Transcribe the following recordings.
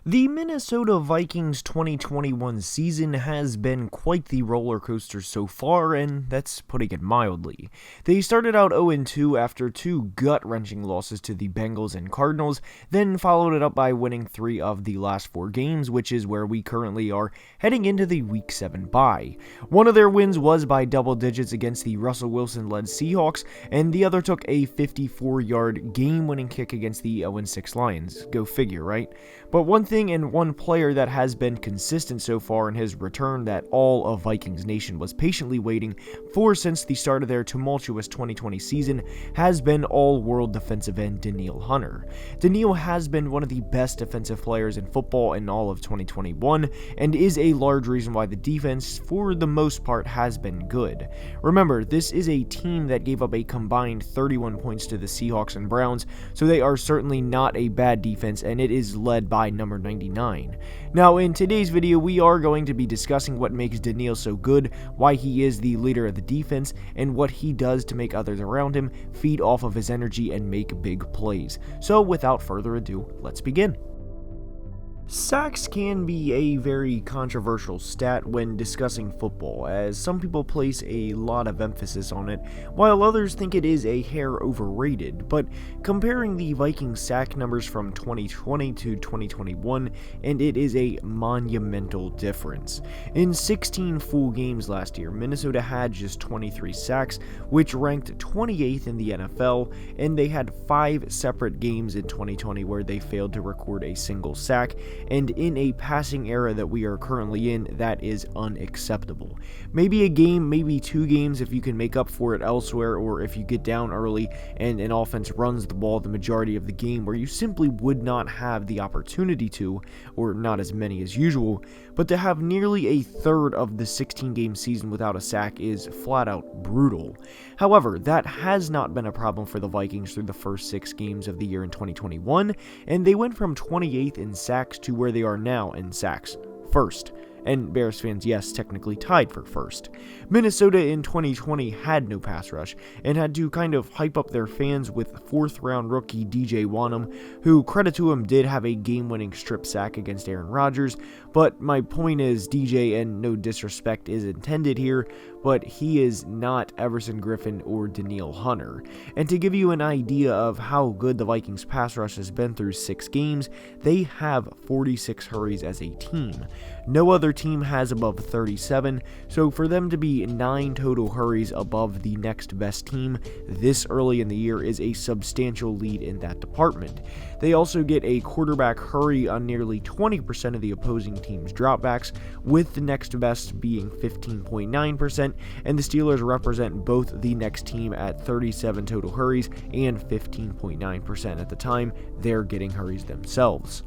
The Minnesota Vikings 2021 season has been quite the roller coaster so far, and that's putting it mildly. They started out 0-2 after two gut-wrenching losses to the Bengals and Cardinals, then followed it up by winning 3 of the last 4 games, which is where we currently are heading into the Week 7 bye. One of their wins was by double digits against the Russell Wilson-led Seahawks, and the other took a 54-yard game-winning kick against the 0-6 Lions. Go figure, right? But one thing and one player that has been consistent so far in his return that all of Vikings Nation was patiently waiting for since the start of their tumultuous 2020 season has been all-world defensive end Danielle Hunter. Danielle has been one of the best defensive players in football in all of 2021 and is a large reason why the defense, for the most part, has been good. Remember, this is a team that gave up a combined 31 points to the Seahawks and Browns, so they are certainly not a bad defense, and it is led by number 99. Now, in today's video, we are going to be discussing what makes Danielle so good, why he is the leader of the defense, and what he does to make others around him feed off of his energy and make big plays. So, without further ado, let's begin. Sacks can be a very controversial stat when discussing football, as some people place a lot of emphasis on it, while others think it is a hair overrated. But comparing the Vikings sack numbers from 2020 to 2021, and it is a monumental difference. In 16 full games last year, Minnesota had just 23 sacks, which ranked 28th in the NFL, and they had 5 separate games in 2020 where they failed to record a single sack. And in a passing era that we are currently in, that is unacceptable. Maybe a game, maybe 2 games if you can make up for it elsewhere, or if you get down early and an offense runs the ball the majority of the game where you simply would not have the opportunity to, or not as many as usual, but to have nearly a third of the 16-game season without a sack is flat out brutal. However, that has not been a problem for the Vikings through the first 6 games of the year in 2021, and they went from 28th in sacks to where they are now in sacks, first. And Bears fans, yes, technically tied for first. Minnesota in 2020 had no pass rush and had to kind of hype up their fans with 4th-round rookie DJ Wanham, who, credit to him, did have a game-winning strip sack against Aaron Rodgers. But my point is, DJ, and no disrespect is intended here, but he is not Everson Griffin or Danielle Hunter. And to give you an idea of how good the Vikings pass rush has been through 6 games, they have 46 hurries as a team. No other team has above 37, so for them to be 9 total hurries above the next best team this early in the year is a substantial lead in that department. They also get a quarterback hurry on nearly 20% of the opposing team's dropbacks, with the next best being 15.9%, and the Steelers represent both the next team at 37 total hurries and 15.9% at the time they're getting hurries themselves.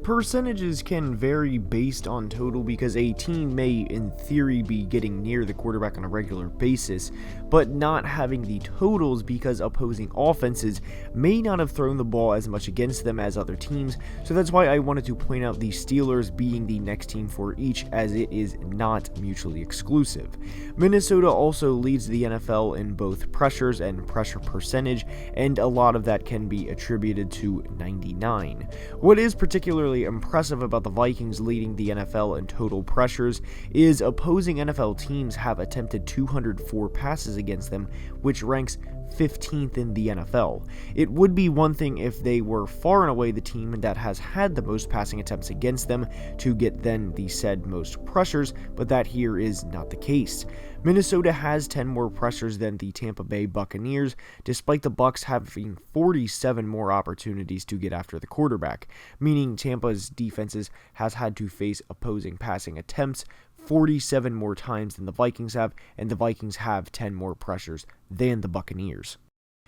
Percentages can vary based on total because a team may, in theory, be getting near the quarterback on a regular basis, but not having the totals because opposing offenses may not have thrown the ball as much against them as other teams, so that's why I wanted to point out the Steelers being the next team for each, as it is not mutually exclusive. Minnesota also leads the NFL in both pressures and pressure percentage, and a lot of that can be attributed to 99. What is particularly impressive about the Vikings leading the NFL in total pressures is opposing NFL teams have attempted 204 passes against them, which ranks 15th in the NFL. It would be one thing if they were far and away the team that has had the most passing attempts against them to get then the said most pressures, but that here is not the case. Minnesota has 10 more pressures than the Tampa Bay Buccaneers, despite the Bucs having 47 more opportunities to get after the quarterback, meaning Tampa's defenses has had to face opposing passing attempts 47 more times than the Vikings have, and the Vikings have 10 more pressures than the Buccaneers.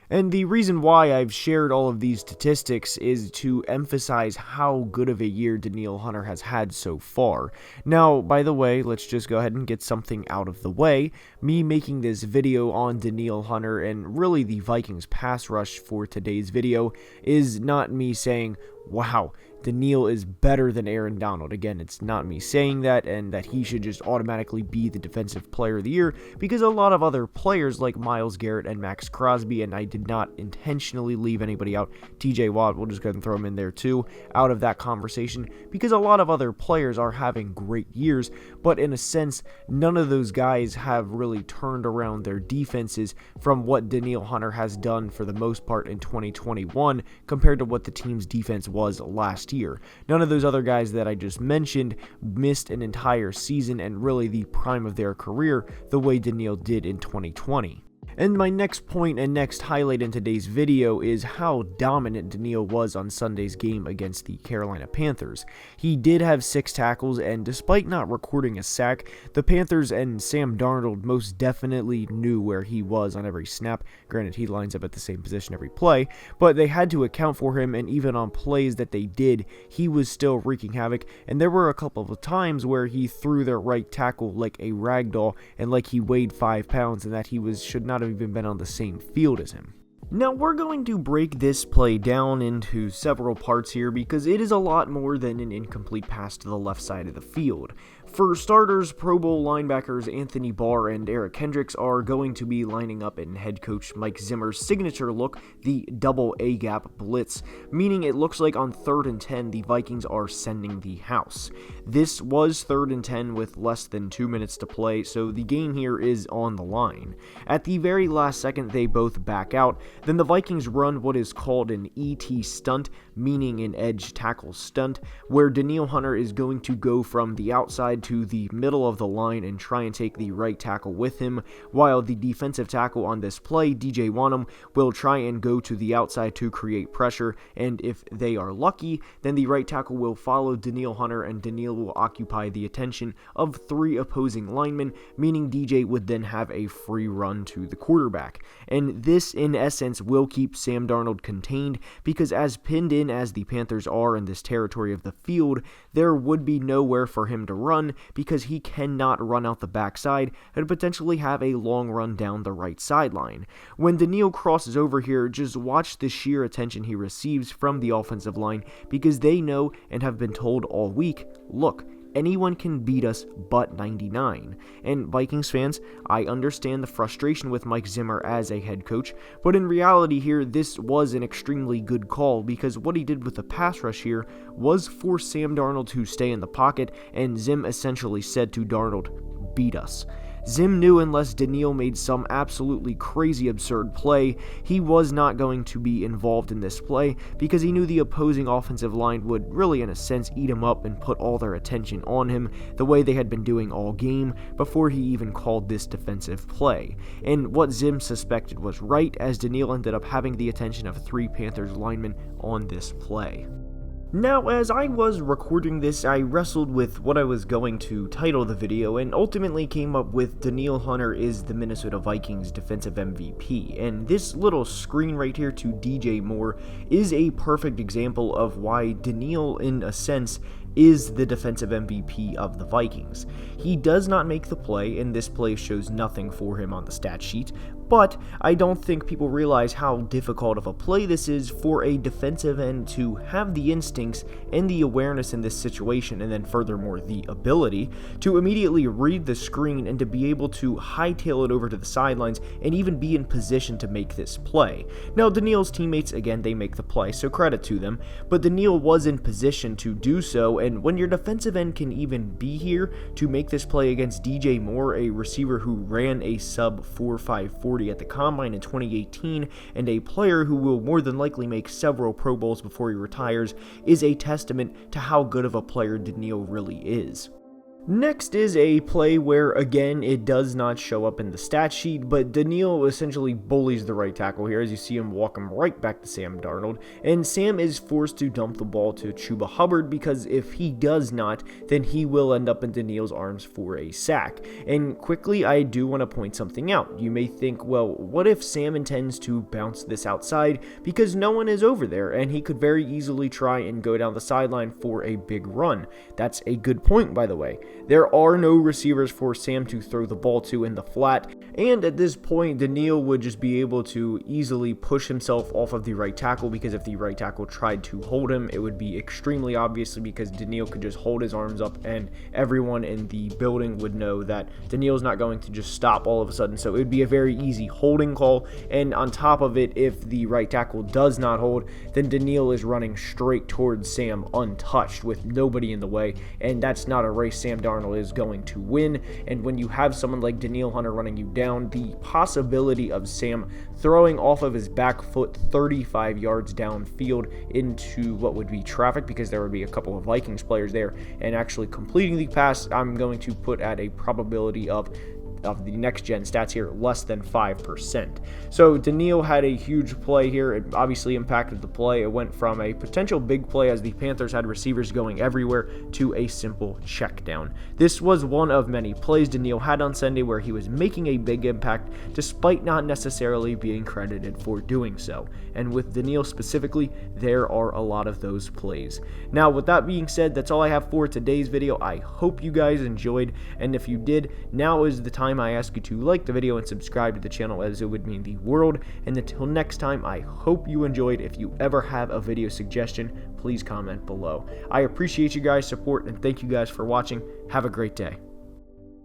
And the reason why I've shared all of these statistics is to emphasize how good of a year Danielle Hunter has had so far. Now, by the way, let's just go ahead and get something out of the way. Me making this video on Danielle Hunter and really the Vikings pass rush for today's video is not me saying, wow, Danielle is better than Aaron Donald. Again, it's not me saying that, and that he should just automatically be the Defensive Player of the Year, because a lot of other players like Myles Garrett and Max Crosby, and I did not intentionally leave anybody out, TJ Watt, we'll just go ahead and throw him in there too, out of that conversation, because a lot of other players are having great years, but in a sense, none of those guys have really turned around their defenses from what Danielle Hunter has done for the most part in 2021 compared to what the team's defense was last year. None of those other guys that I just mentioned missed an entire season and really the prime of their career the way Danielle did in 2020. And my next point and next highlight in today's video is how dominant Danielle was on Sunday's game against the Carolina Panthers. He did have 6 tackles, and despite not recording a sack, the Panthers and Sam Darnold most definitely knew where he was on every snap. Granted, he lines up at the same position every play, but they had to account for him, and even on plays that they did, he was still wreaking havoc, and there were a couple of times where he threw their right tackle like a ragdoll, and like he weighed 5 pounds, and that he should not have even been on the same field as him. Now, we're going to break this play down into several parts here because it is a lot more than an incomplete pass to the left side of the field. For starters, Pro Bowl linebackers Anthony Barr and Eric Kendricks are going to be lining up in head coach Mike Zimmer's signature look, the double A-gap blitz, meaning it looks like on 3rd and 10 the Vikings are sending the house. This was 3rd and 10 with less than 2 minutes to play, so the game here is on the line. At the very last second, they both back out. Then the Vikings run what is called an ET stunt, meaning an edge tackle stunt, where Danielle Hunter is going to go from the outside to the middle of the line and try and take the right tackle with him, while the defensive tackle on this play, DJ Wanham, will try and go to the outside to create pressure, and if they are lucky, then the right tackle will follow Danielle Hunter, and Danielle will occupy the attention of 3 opposing linemen, meaning DJ would then have a free run to the quarterback. And this, in essence, will keep Sam Darnold contained, because as pinned in as the Panthers are in this territory of the field, there would be nowhere for him to run, because he cannot run out the backside and potentially have a long run down the right sideline. When Danielle crosses over here, just watch the sheer attention he receives from the offensive line, because they know and have been told all week, look, anyone can beat us but 99. And Vikings fans, I understand the frustration with Mike Zimmer as a head coach, but in reality here, this was an extremely good call, because what he did with the pass rush here was force Sam Darnold to stay in the pocket, and Zim essentially said to Darnold, beat us. Zim knew unless Danielle made some absolutely crazy absurd play, he was not going to be involved in this play, because he knew the opposing offensive line would really in a sense eat him up and put all their attention on him the way they had been doing all game before he even called this defensive play. And what Zim suspected was right, as Danielle ended up having the attention of 3 Panthers linemen on this play. Now, as I was recording this, I wrestled with what I was going to title the video and ultimately came up with Danielle Hunter is the Minnesota Vikings defensive MVP, and this little screen right here to DJ Moore is a perfect example of why Danielle, in a sense, is the defensive MVP of the Vikings. He does not make the play, and this play shows nothing for him on the stat sheet, but I don't think people realize how difficult of a play this is for a defensive end to have the instincts and the awareness in this situation, and then furthermore the ability to immediately read the screen and to be able to hightail it over to the sidelines and even be in position to make this play. Now, Danielle's teammates, again, they make the play, so credit to them, but Danielle was in position to do so, and when your defensive end can even be here to make this play against DJ Moore, a receiver who ran a sub 4.540 at the Combine in 2018, and a player who will more than likely make several Pro Bowls before he retires, is a testament to how good of a player Danielle really is. Next is a play where, again, it does not show up in the stat sheet, but Danielle essentially bullies the right tackle here as you see him walk him right back to Sam Darnold, and Sam is forced to dump the ball to Chuba Hubbard, because if he does not, then he will end up in Danielle's arms for a sack. And quickly, I do want to point something out. You may think, well, what if Sam intends to bounce this outside because no one is over there, and he could very easily try and go down the sideline for a big run? That's a good point, by the way. There are no receivers for Sam to throw the ball to in the flat, and at this point, Danielle would just be able to easily push himself off of the right tackle, because if the right tackle tried to hold him, it would be extremely obvious, because Danielle could just hold his arms up and everyone in the building would know that Danielle's not going to just stop all of a sudden. So it would be a very easy holding call, and on top of it, if the right tackle does not hold, then Danielle is running straight towards Sam untouched with nobody in the way, and that's not a race Sam Darnold is going to win. And when you have someone like Danielle Hunter running you down, the possibility of Sam throwing off of his back foot 35 yards downfield into what would be traffic, because there would be a couple of Vikings players there, and actually completing the pass, I'm going to put at a probability of the next gen stats here, less than 5%. So Danielle had a huge play here. It obviously impacted the play. It went from a potential big play as the Panthers had receivers going everywhere to a simple check down. This was one of many plays Danielle had on Sunday where he was making a big impact despite not necessarily being credited for doing so. And with Danielle specifically, there are a lot of those plays. Now, with that being said, that's all I have for today's video. I hope you guys enjoyed, and if you did, now is the time I ask you to like the video and subscribe to the channel, as it would mean the world. And until next time, I hope you enjoyed. If you ever have a video suggestion, please comment below. I appreciate you guys' support, and thank you guys for watching. Have a great day.